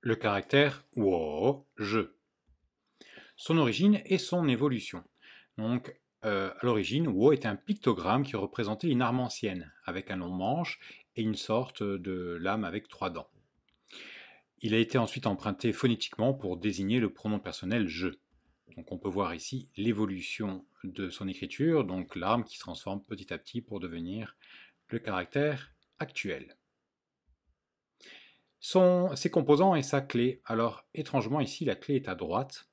Le caractère wo, je. Son origine et son évolution. Donc, à l'origine, wo était un pictogramme qui représentait une arme ancienne, avec un long manche et une sorte de lame avec 3 dents. Il a été ensuite emprunté phonétiquement pour désigner le pronom personnel je. Donc on peut voir ici l'évolution de son écriture, donc l'arme qui se transforme petit à petit pour devenir le caractère actuel. Ses composants et sa clé. Alors étrangement ici la clé est à droite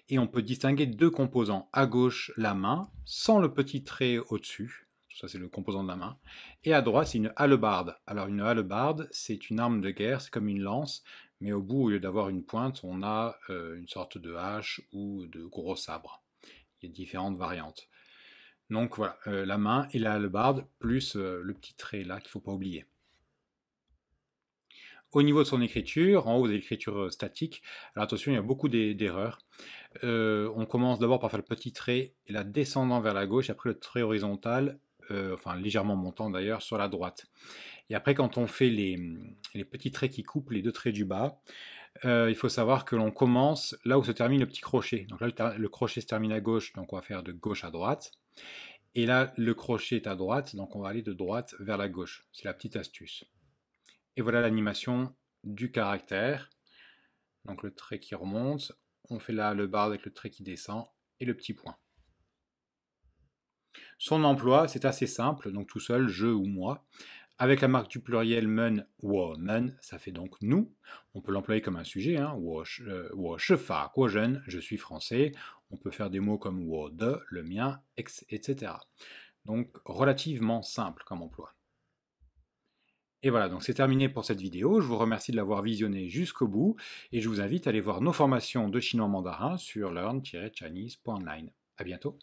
et on peut distinguer deux composants. À gauche la main sans le petit trait au-dessus, ça c'est le composant de la main, et à droite c'est une hallebarde. Alors une hallebarde c'est une arme de guerre, c'est comme une lance, mais au bout au lieu d'avoir une pointe on a une sorte de hache ou de gros sabre. Il y a différentes variantes. Donc voilà, la main et la hallebarde plus le petit trait là qu'il ne faut pas oublier. Au niveau de son écriture, en haut de l'écriture statique, alors attention, il y a beaucoup d'erreurs. On commence d'abord par faire le petit trait, et là descendant vers la gauche, après le trait horizontal, enfin légèrement montant d'ailleurs, sur la droite. Et après, quand on fait les petits traits qui coupent les deux traits du bas, il faut savoir que l'on commence là où se termine le petit crochet. Donc là, le crochet se termine à gauche, donc on va faire de gauche à droite. Et là, le crochet est à droite, donc on va aller de droite vers la gauche. C'est la petite astuce. Et voilà l'animation du caractère. Donc le trait qui remonte, on fait là le bar avec le trait qui descend et le petit point. Son emploi, c'est assez simple, donc tout seul, je ou moi. Avec la marque du pluriel men, wo, men, ça fait donc nous. On peut l'employer comme un sujet, hein, wo fa, wo jeune, je suis français. On peut faire des mots comme wo de, le mien, etc. Donc relativement simple comme emploi. Et voilà, donc c'est terminé pour cette vidéo. Je vous remercie de l'avoir visionné jusqu'au bout et je vous invite à aller voir nos formations de chinois mandarin sur learn-chinese.online. À bientôt.